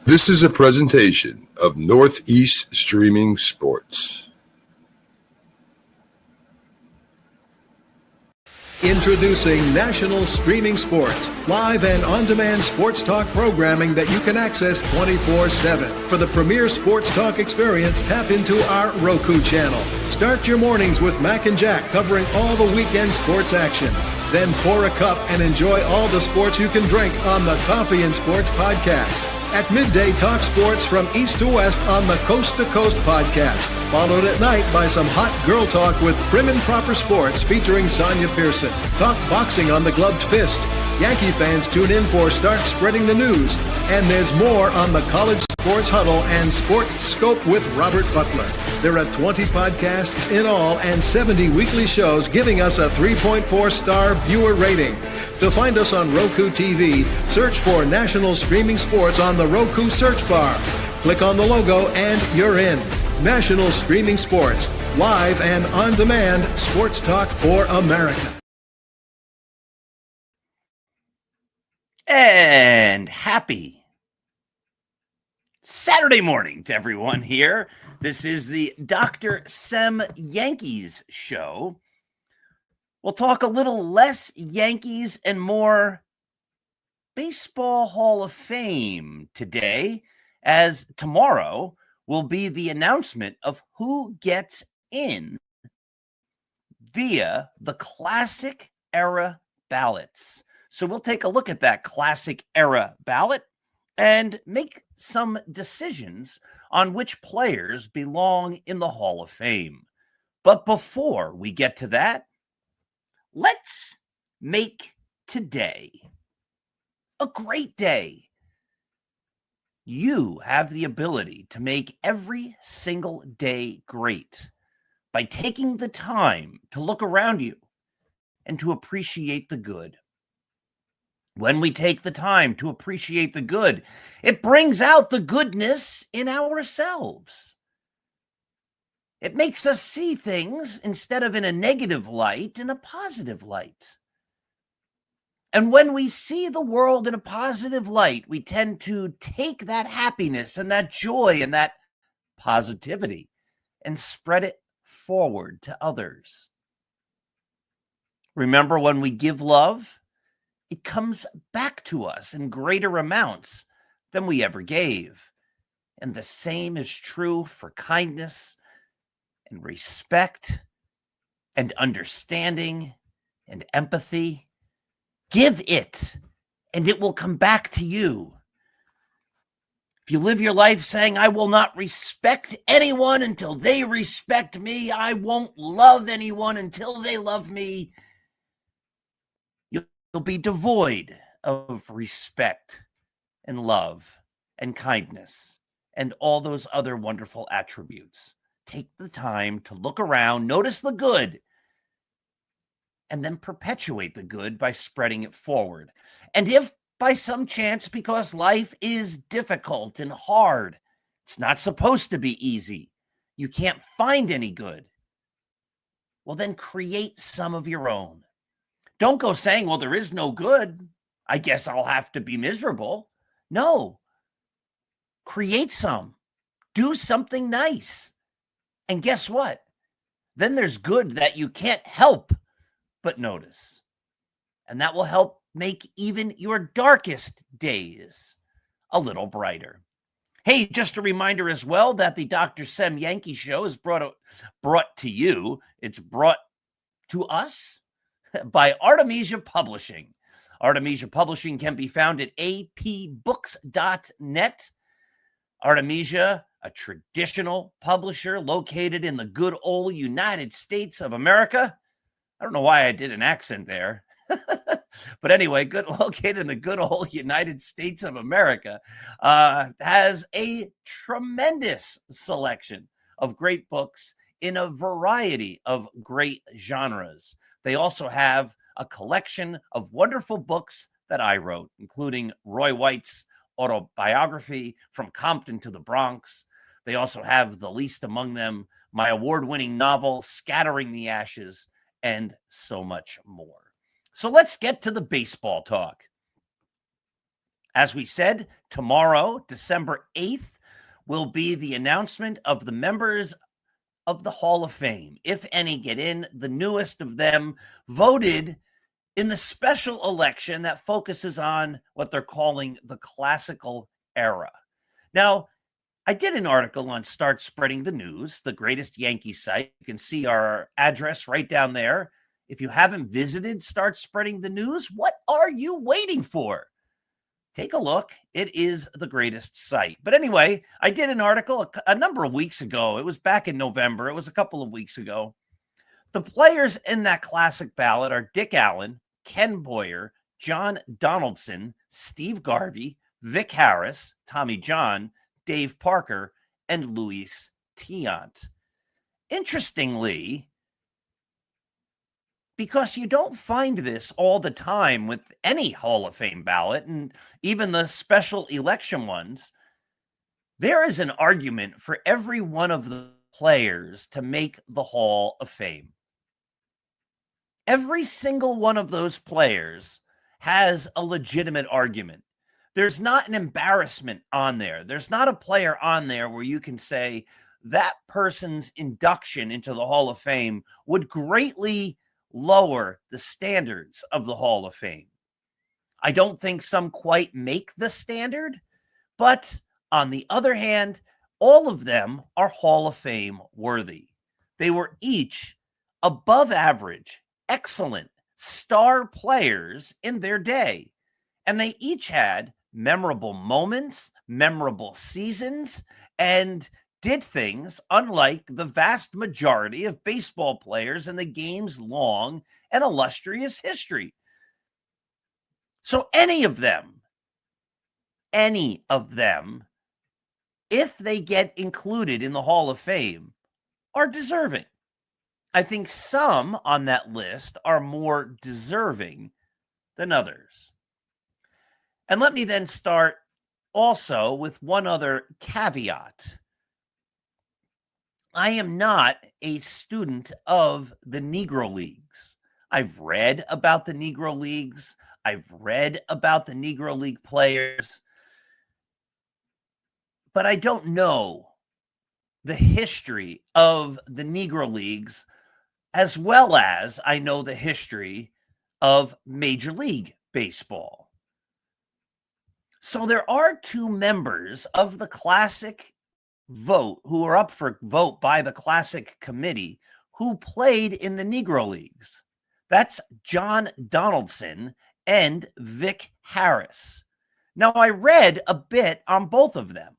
This is a presentation of Northeast Streaming Sports. Introducing National Streaming Sports, live and on-demand sports talk programming that you can access 24/7. For the premier sports talk experience, tap into our Roku channel. Start your mornings with Mac and Jack covering all the weekend sports action. Then pour a cup and enjoy all the sports you can drink on the Coffee and Sports podcast. At midday, talk sports from east to west on the Coast to Coast podcast. Followed at night by some hot girl talk with Prim and Proper Sports featuring Sonia Pearson. Talk boxing on the Gloved Fist. Yankee fans tune in for Start Spreading the News. And there's more on the College Sports Huddle and Sports Scope with Robert Butler. There are 20 podcasts in all and 70 weekly shows giving us a 3.4-star viewer rating. To find us on Roku TV, search for National Streaming Sports on the Roku search bar. Click on the logo and you're in. National Streaming Sports, live and on-demand sports talk for America. And happy Saturday morning to everyone here. This is the Dr. Sem Yankees Show. We'll talk a little less Yankees and more Baseball Hall of Fame today, as tomorrow will be the announcement of who gets in via the Classic Era ballots. So we'll take a look at that Classic Era ballot and make some decisions on which players belong in the Hall of Fame. But before we get to that, let's make today a great day. You have the ability to make every single day great by taking the time to look around you and to appreciate the good. When we take the time to appreciate the good, it brings out the goodness in ourselves. It makes us see things instead of in a negative light, in a positive light. And when we see the world in a positive light, we tend to take that happiness and that joy and that positivity and spread it forward to others. Remember, when we give love, it comes back to us in greater amounts than we ever gave. And the same is true for kindness and respect and understanding and empathy. Give it, and it will come back to you. If you live your life saying, I will not respect anyone until they respect me, I won't love anyone until they love me, you'll be devoid of respect and love and kindness and all those other wonderful attributes. Take the time to look around, notice the good, and then perpetuate the good by spreading it forward. And if by some chance, because life is difficult and hard, it's not supposed to be easy, you can't find any good, well, then create some of your own. Don't go saying, well, there is no good, I guess I'll have to be miserable. No. Create some. Do something nice. And guess what? Then there's good that you can't help but notice. And that will help make even your darkest days a little brighter. Hey, just a reminder as well that the Dr. Sem Yankees Show is brought to you. It's brought to us by Artemisia Publishing. Artemisia Publishing can be found at apbooks.net. Artemisia, a traditional publisher located in the good old United States of America. I don't know why I did an accent there. But anyway, located in the good old United States of America, has a tremendous selection of great books in a variety of great genres. They also have a collection of wonderful books that I wrote, including Roy White's autobiography, From Compton to the Bronx. They also have, the least among them, my award-winning novel, Scattering the Ashes, and so much more. So let's get to the baseball talk. As we said, tomorrow, December 8th, will be the announcement of the members of the Hall of Fame. If any get in, the newest of them voted in the special election that focuses on what they're calling the classical era. Now, I did an article on Start Spreading the News, the greatest Yankees site. You can see our address right down there. If you haven't visited Start Spreading the News, what are you waiting for? Take a look. It is the greatest site. But anyway, I did an article a number of weeks ago. It was back in November. It was a couple of weeks ago. The players in that classic ballot are Dick Allen, Ken Boyer, John Donaldson, Steve Garvey, Vic Harris, Tommy John, Dave Parker, and Luis Tiant. Interestingly, because you don't find this all the time with any Hall of Fame ballot, and even the special election ones, there is an argument for every one of the players to make the Hall of Fame. Every single one of those players has a legitimate argument. There's not an embarrassment on there. There's not a player on there where you can say that person's induction into the Hall of Fame would greatly lower the standards of the Hall of Fame. I don't think some quite make the standard, but on the other hand, all of them are Hall of Fame worthy. They were each above average, excellent star players in their day, and they each had memorable moments, memorable seasons, and did things unlike the vast majority of baseball players in the game's long and illustrious history. So any of them, if they get included in the Hall of Fame, are deserving. I think some on that list are more deserving than others. And let me then start also with one other caveat. I am not a student of the Negro Leagues. I've read about the Negro Leagues. I've read about the Negro League players. But I don't know the history of the Negro Leagues as well as I know the history of Major League Baseball. So there are two members of the Classic vote who are up for vote by the Classic Committee who played in the Negro Leagues. That's John Donaldson and Vic Harris. Now, I read a bit on both of them.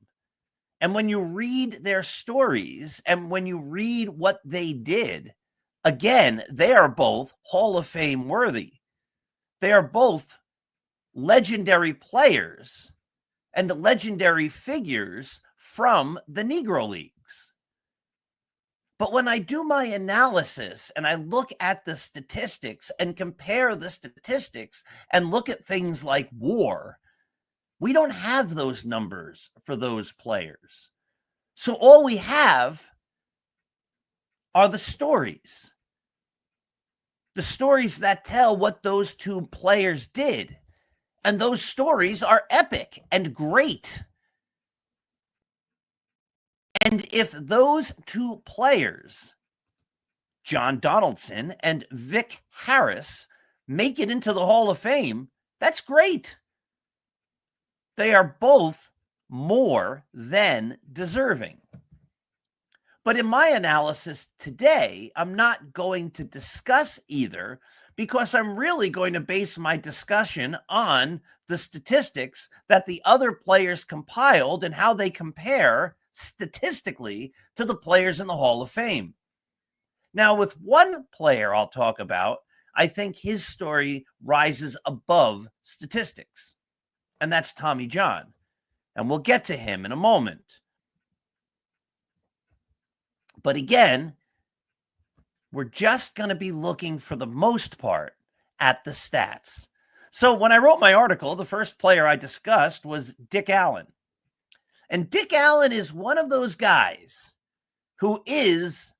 And when you read their stories and when you read what they did, again, they are both Hall of Fame worthy. They are both legendary players and legendary figures from the Negro Leagues. But when I do my analysis and I look at the statistics and compare the statistics and look at things like WAR, we don't have those numbers for those players. So all we have are the stories that tell what those two players did. And those stories are epic and great. And if those two players, John Donaldson and Vic Harris, make it into the Hall of Fame, that's great. They are both more than deserving. But in my analysis today, I'm not going to discuss either because I'm really going to base my discussion on the statistics that the other players compiled and how they compare statistically to the players in the Hall of Fame. Now, with one player I'll talk about, I think his story rises above statistics, and that's Tommy John. And we'll get to him in a moment. But again, we're just going to be looking for the most part at the stats. So when I wrote my article, the first player I discussed was Dick Allen. And Dick Allen is one of those guys who is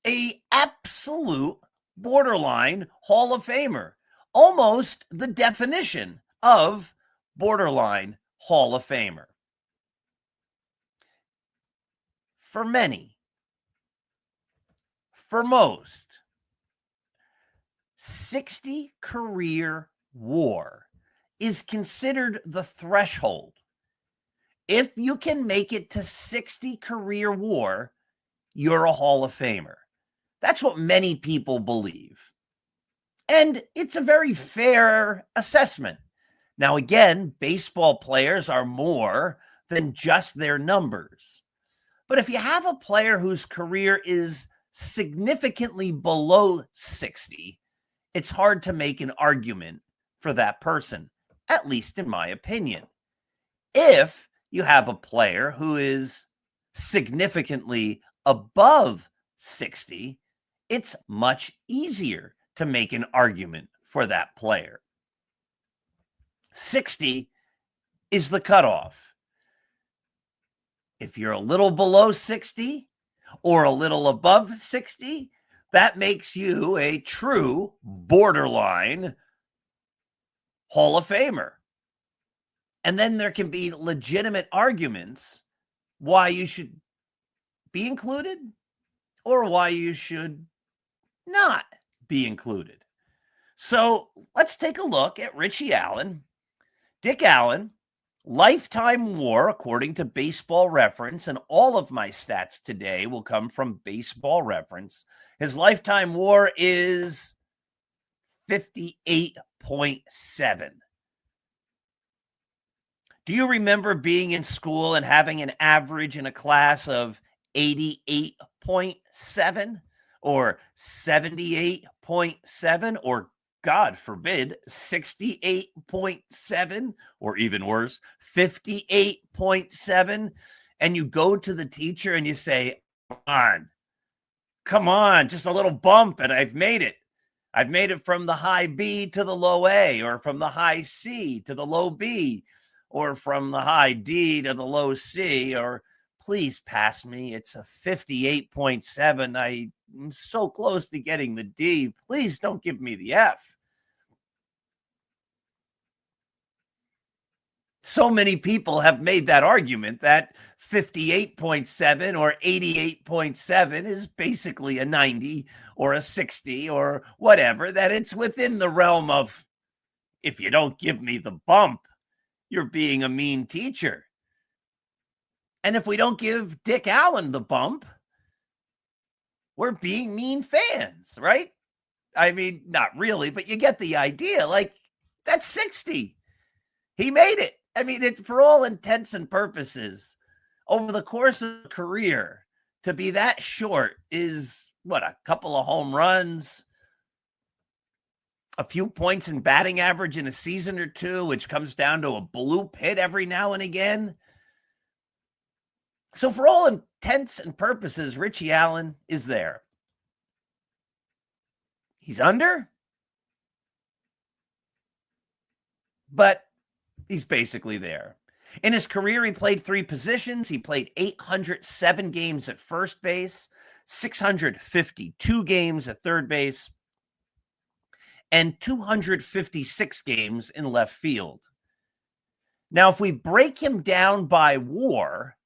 an absolute borderline Hall of Famer, almost the definition of borderline Hall of Famer. For many, for most, 60 career WAR is considered the threshold. If you can make it to 60 career WAR, you're a Hall of Famer. That's what many people believe. And it's a very fair assessment. Now, again, baseball players are more than just their numbers. But if you have a player whose career is significantly below 60, it's hard to make an argument for that person, at least in my opinion. If you have a player who is significantly above 60, it's much easier to make an argument for that player. 60 is the cutoff. If you're a little below 60 or a little above 60, that makes you a true borderline Hall of Famer. And then there can be legitimate arguments why you should be included or why you should not be included. So let's take a look at Richie Allen. Dick Allen, lifetime WAR, according to Baseball Reference, and all of my stats today will come from Baseball Reference. His lifetime WAR is 58.7. Do you remember being in school and having an average in a class of 88.7 or 78.7 or, God forbid, 68.7 or even worse, 58.7? And you go to the teacher and you say, come on, just a little bump and I've made it. I've made it from the high B to the low A, or from the high C to the low B, or from the high D to the low C, or please pass me. It's a 58.7. I'm so close to getting the D. Please don't give me the F. So many people have made that argument that 58.7 or 88.7 is basically a 90 or a 60 or whatever, that it's within the realm of, if you don't give me the bump, you're being a mean teacher. And if we don't give Dick Allen the bump, we're being mean fans, right? I mean, not really, but you get the idea. Like, that's 60. He made it. I mean, it's for all intents and purposes, over the course of a career, to be that short is, what, a couple of home runs, a few points in batting average in a season or two, which comes down to a bloop hit every now and again. So for all intents and purposes, Richie Allen is there. He's under, but he's basically there. In his career, he played 3 positions. He played 807 games at first base, 652 games at third base, and 256 games in left field. Now, if we break him down by WAR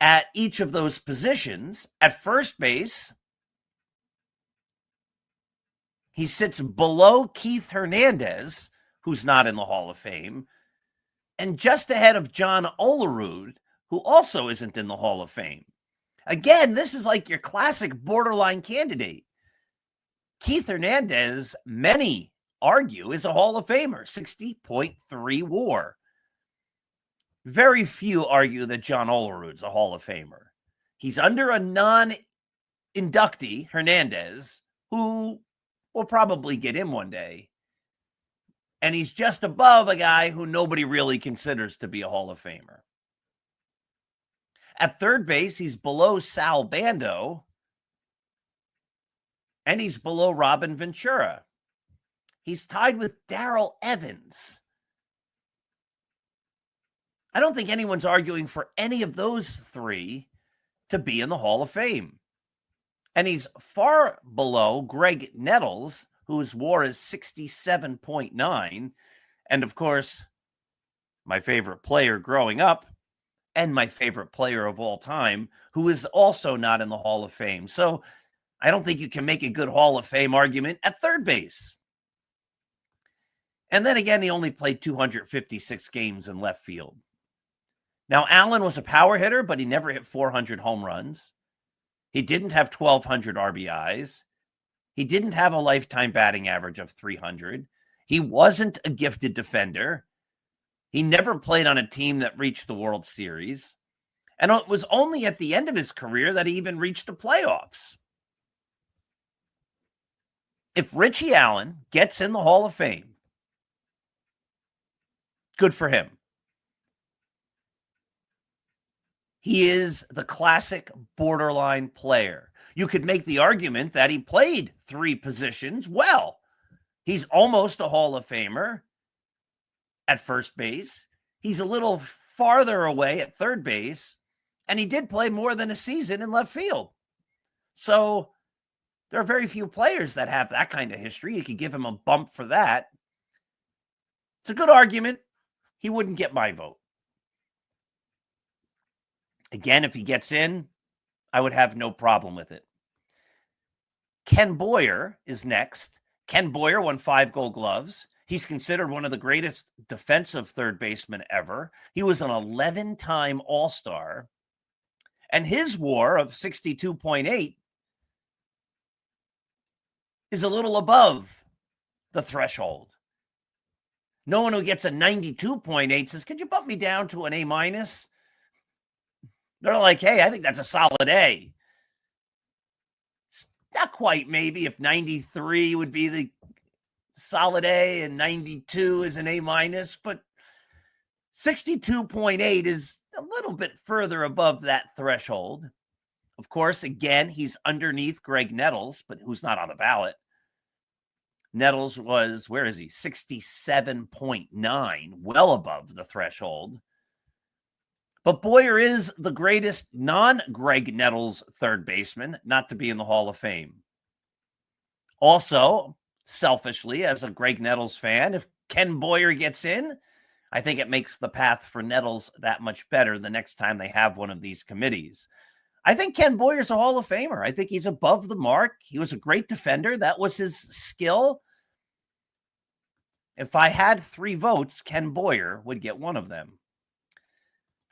at each of those positions, at first base, he sits below Keith Hernandez, who's not in the Hall of Fame, and just ahead of John Olerud, who also isn't in the Hall of Fame. Again, this is like your classic borderline candidate. Keith Hernandez, many argue, is a Hall of Famer, 60.3 WAR. Very few argue that John Olerud's a Hall of Famer. He's under a non-inductee, Hernandez, who will probably get in one day. And he's just above a guy who nobody really considers to be a Hall of Famer. At third base, he's below Sal Bando, and he's below Robin Ventura. He's tied with Darrell Evans. I don't think anyone's arguing for any of those 3 to be in the Hall of Fame. And he's far below Greg Nettles, whose WAR is 67.9. And of course, my favorite player growing up, and my favorite player of all time, who is also not in the Hall of Fame. So I don't think you can make a good Hall of Fame argument at third base. And then again, he only played 256 games in left field. Now, Allen was a power hitter, but he never hit 400 home runs. He didn't have 1,200 RBIs. He didn't have a lifetime batting average of 300. He wasn't a gifted defender. He never played on a team that reached the World Series. And it was only at the end of his career that he even reached the playoffs. If Richie Allen gets in the Hall of Fame, good for him. He is the classic borderline player. You could make the argument that he played 3 positions well. He's almost a Hall of Famer at first base. He's a little farther away at third base, and he did play more than a season in left field. So there are very few players that have that kind of history. You could give him a bump for that. It's a good argument. He wouldn't get my vote. Again, if he gets in, I would have no problem with it. Ken Boyer is next. Ken Boyer won 5 Gold Gloves. He's considered one of the greatest defensive third basemen ever. He was an 11-time All-Star. And his WAR of 62.8 is a little above the threshold. No one who gets a 92.8 says, could you bump me down to an A-? They're like, hey, I think that's a solid A. It's not quite maybe if 93 would be the solid A and 92 is an A-, but 62.8 is a little bit further above that threshold. Of course, again, he's underneath Greg Nettles, but who's not on the ballot. Nettles was, where is he? 67.9, well above the threshold. But Boyer is the greatest non-Greg Nettles third baseman not to be in the Hall of Fame. Also, selfishly, as a Greg Nettles fan, if Ken Boyer gets in, I think it makes the path for Nettles that much better the next time they have one of these committees. I think Ken Boyer's a Hall of Famer. I think he's above the mark. He was a great defender. That was his skill. If I had 3 votes, Ken Boyer would get one of them.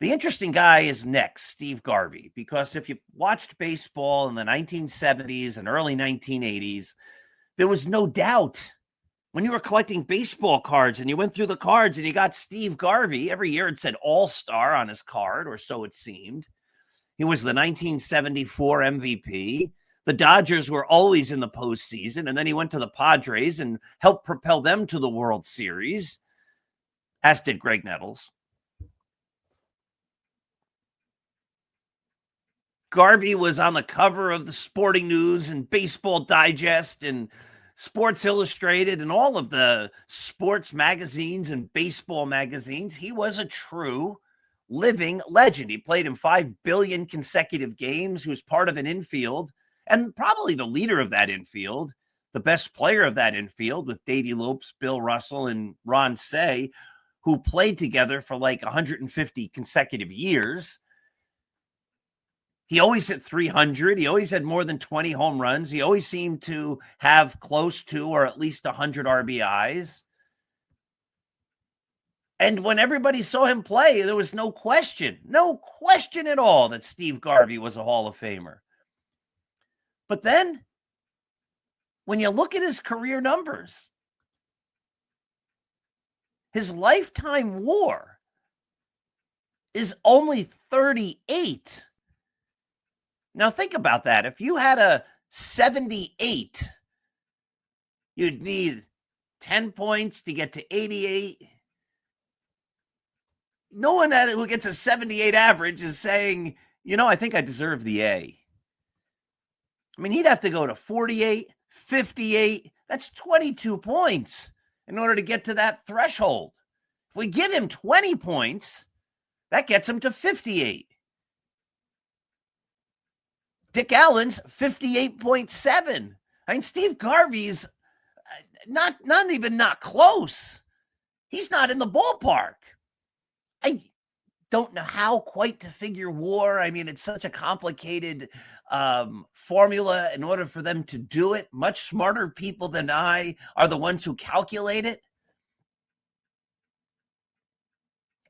The interesting guy is next, Steve Garvey, because if you watched baseball in the 1970s and early 1980s, there was no doubt when you were collecting baseball cards and you went through the cards and you got Steve Garvey, every year it said All-Star on his card, or so it seemed. He was the 1974 MVP. The Dodgers were always in the postseason, and then he went to the Padres and helped propel them to the World Series, as did Greg Nettles. Garvey was on the cover of the Sporting News and Baseball Digest and Sports Illustrated and all of the sports magazines and baseball magazines. He was a true living legend. He played in 5 billion consecutive games. He was part of an infield and probably the leader of that infield, the best player of that infield with Davey Lopes, Bill Russell, and Ron Say, who played together for like 150 consecutive years. He always hit 300. He always had more than 20 home runs. He always seemed to have close to or at least 100 RBIs. And when everybody saw him play, there was no question at all that Steve Garvey was a Hall of Famer. But then, when you look at his career numbers, his lifetime WAR is only 38. Now think about that. If you had a 78, you'd need 10 points to get to 88. No one who gets a 78 average is saying, I think I deserve the A. I mean, he'd have to go to 48, 58. That's 22 points in order to get to that threshold. If we give him 20 points, that gets him to 58. Dick Allen's 58.7. I mean, Steve Garvey's not close. He's not in the ballpark. I don't know how quite to figure WAR. I mean, it's such a complicated formula in order for them to do it. Much smarter people than I are the ones who calculate it.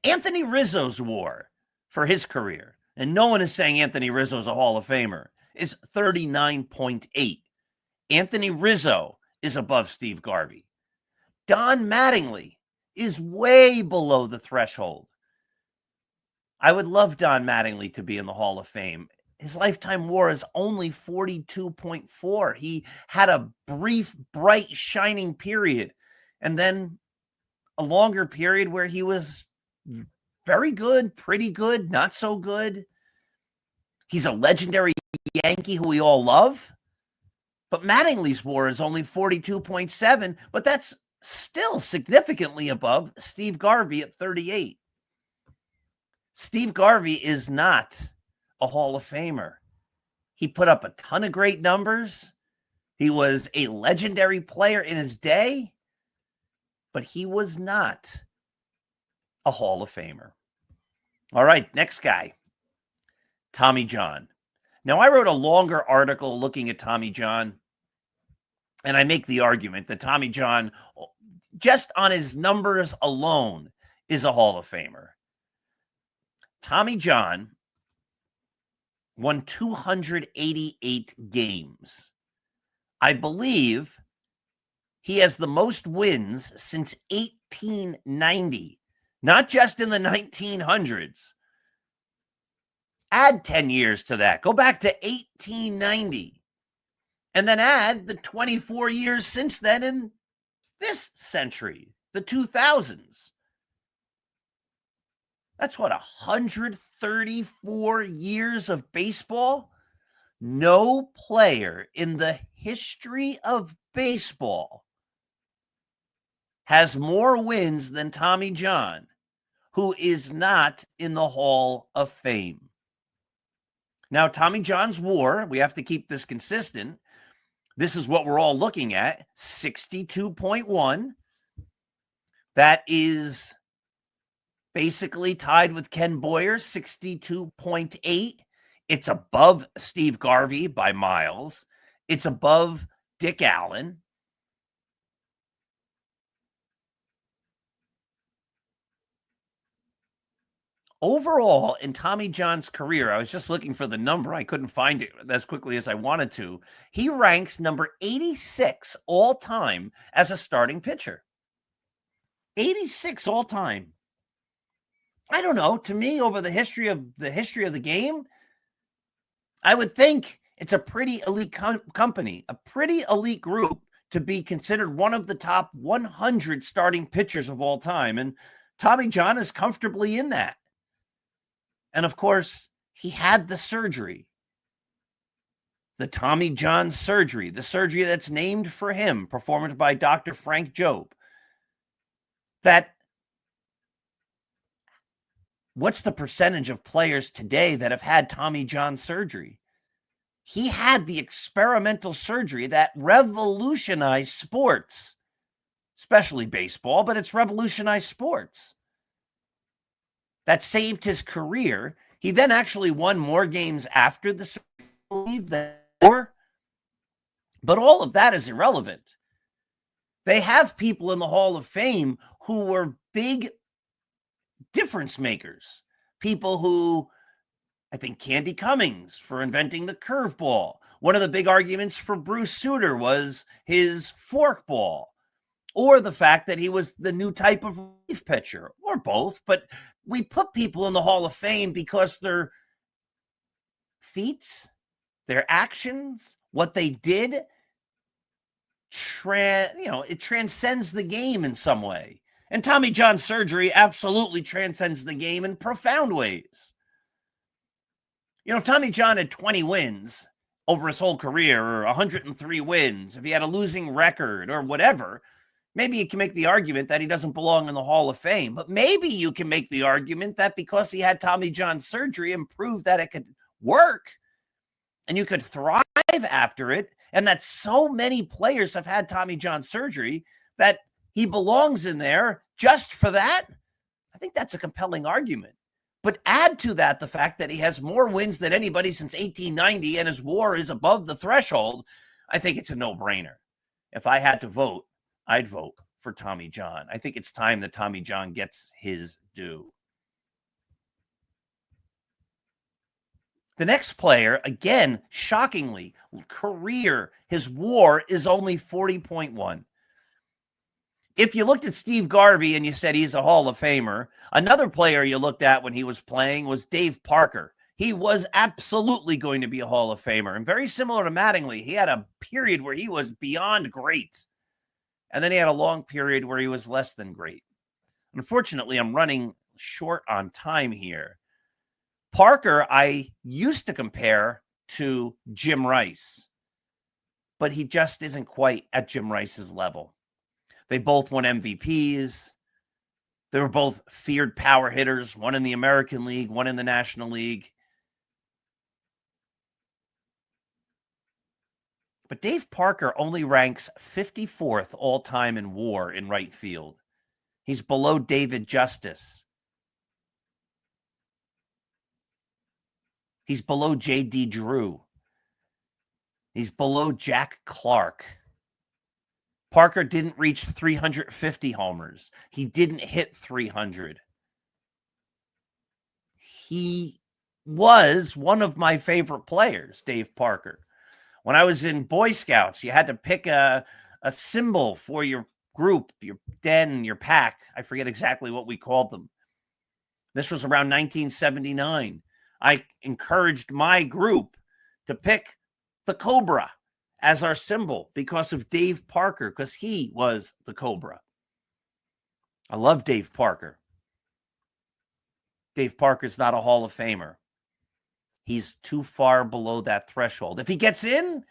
Anthony Rizzo's WAR for his career, and no one is saying Anthony Rizzo's a Hall of Famer, is 39.8. Anthony Rizzo is above Steve Garvey. Don Mattingly is way below the threshold. I would love Don Mattingly to be in the Hall of Fame. His lifetime WAR is only 42.4. He had a brief, bright, shining period, and then a longer period where he was very good, pretty good, not so good. He's a legendary Yankee who we all love. But Mattingly's WAR is only 42.7, but that's still significantly above Steve Garvey at 38. Steve Garvey is not a Hall of Famer. He put up a ton of great numbers. He was a legendary player in his day, but he was not a Hall of Famer. All right, next guy, Tommy John. Now, I wrote a longer article looking at Tommy John, and I make the argument that Tommy John, just on his numbers alone, is a Hall of Famer. Tommy John won 288 games. I believe he has the most wins since 1890, not just in the 1900s. Add 10 years to that. Go back to 1890. And then add the 24 years since then in this century, the 2000s. That's what, 134 years of baseball? No player in the history of baseball has more wins than Tommy John, who is not in the Hall of Fame. Now, Tommy John's WAR, we have to keep this consistent. This is what we're all looking at, 62.1. That is basically tied with Ken Boyer's 62.8. It's above Steve Garvey by miles. It's above Dick Allen. Overall, in Tommy John's career, I was just looking for the number. I couldn't find it as quickly as I wanted to. He ranks number 86 all time as a starting pitcher. 86 all time. I don't know. To me, over the history of the game, I would think it's a pretty elite company, a pretty elite group to be considered one of the top 100 starting pitchers of all time. And Tommy John is comfortably in that. And of course, he had the surgery, the Tommy John surgery, the surgery that's named for him, performed by Dr. Frank Jobe. What's the percentage of players today that have had Tommy John surgery? He had the experimental surgery that revolutionized sports, especially baseball, but it's revolutionized sports. That saved his career. He then actually won more games after the surgery than before, but all of that is irrelevant. They have people in the Hall of Fame who were big difference makers. People who, I think Candy Cummings for inventing the curveball. One of the big arguments for Bruce Sutter was his forkball, or the fact that he was the new type of relief pitcher, or both. But we put people in the Hall of Fame because their feats, their actions, what they did, it transcends the game in some way. And Tommy John's surgery absolutely transcends the game in profound ways. If Tommy John had 20 wins over his whole career, or 103 wins, if he had a losing record or whatever, maybe you can make the argument that he doesn't belong in the Hall of Fame. But maybe you can make the argument that because he had Tommy John surgery and proved that it could work and you could thrive after it, and that so many players have had Tommy John surgery, that he belongs in there just for that. think that's a compelling argument. But add to that the fact that he has more wins than anybody since 1890 and his WAR is above the threshold. I think it's a no-brainer. If I had to vote, I'd vote for Tommy John. I think it's time that Tommy John gets his due. The next player, again, shockingly, career, his WAR is only 40.1. If you looked at Steve Garvey and you said he's a Hall of Famer, another player you looked at when he was playing was Dave Parker. He was absolutely going to be a Hall of Famer. And very similar to Mattingly, he had a period where he was beyond great. And then he had a long period where he was less than great. Unfortunately, I'm running short on time here. Parker, I used to compare to Jim Rice, but he just isn't quite at Jim Rice's level. They both won MVPs. They were both feared power hitters, one in the American League, one in the National League. But Dave Parker only ranks 54th all-time in WAR in right field. He's below David Justice. He's below J.D. Drew. He's below Jack Clark. Parker didn't reach 350 homers. He didn't hit 300. He was one of my favorite players, Dave Parker. When I was in Boy Scouts, you had to pick a symbol for your group, your den, your pack. I forget exactly what we called them. This was around 1979. I encouraged my group to pick the Cobra as our symbol because of Dave Parker, because he was the Cobra. I love Dave Parker. Dave Parker's not a Hall of Famer. He's too far below that threshold. If he gets in,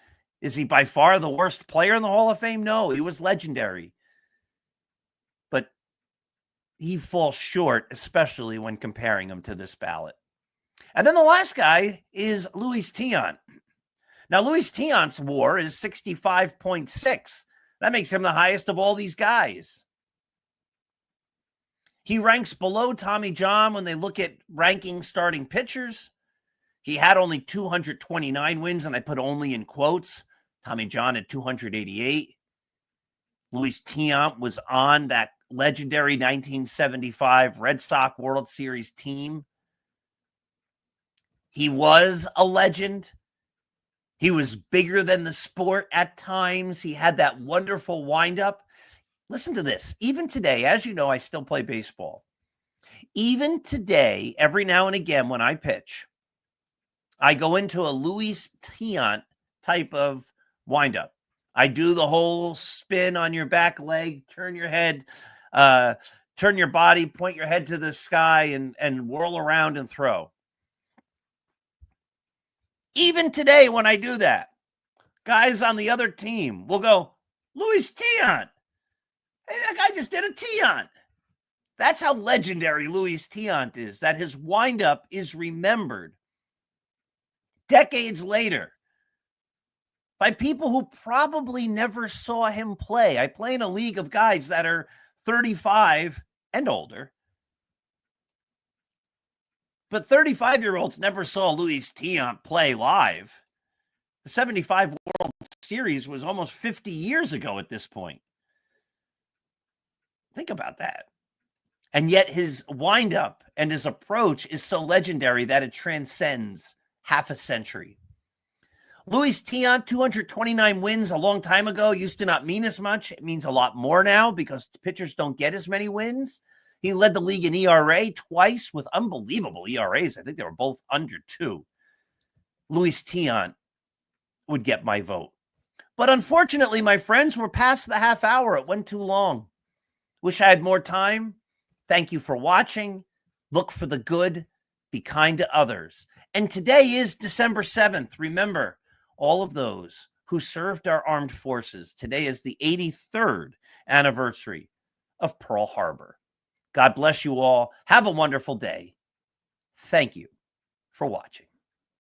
is he by far the worst player in the Hall of Fame? No, he was legendary. But he falls short, especially when comparing him to this ballot. And then the last guy is Luis Tiant. Now, Luis Tiant's WAR is 65.6. That makes him the highest of all these guys. He ranks below Tommy John when they look at ranking starting pitchers. He had only 229 wins, and I put only in quotes. Tommy John had 288. Luis Tiant was on that legendary 1975 Red Sox World Series team. He was a legend. He was bigger than the sport at times. He had that wonderful windup. Listen to this. Even today, as you know, I still play baseball. Even today, every now and again when I pitch, I go into a Luis Tiant type of windup. I do the whole spin on your back leg, turn your head, turn your body, point your head to the sky, and whirl around and throw. Even today, when I do that, guys on the other team will go, Luis Tiant. Hey, that guy just did a Tiant. That's how legendary Luis Tiant is, that his windup is remembered decades later by people who probably never saw him play. I play in a league of guys that are 35 and older. But 35-year-olds never saw Luis Tiant play live. The 75 World Series was almost 50 years ago at this point. Think about that. And yet his windup and his approach is so legendary that it transcends half a century. Luis Tiant, 229 wins a long time ago, used to not mean as much. It means a lot more now because pitchers don't get as many wins. He led the league in ERA twice with unbelievable ERAs. I think they were both under 2. Luis Tiant would get my vote. But unfortunately, my friends, we're past the half hour. It went too long. Wish I had more time. Thank you for watching. Look for the good. Be kind to others. And today is December 7th. Remember, all of those who served our armed forces. Today is the 83rd anniversary of Pearl Harbor. God bless you all. Have a wonderful day. Thank you for watching.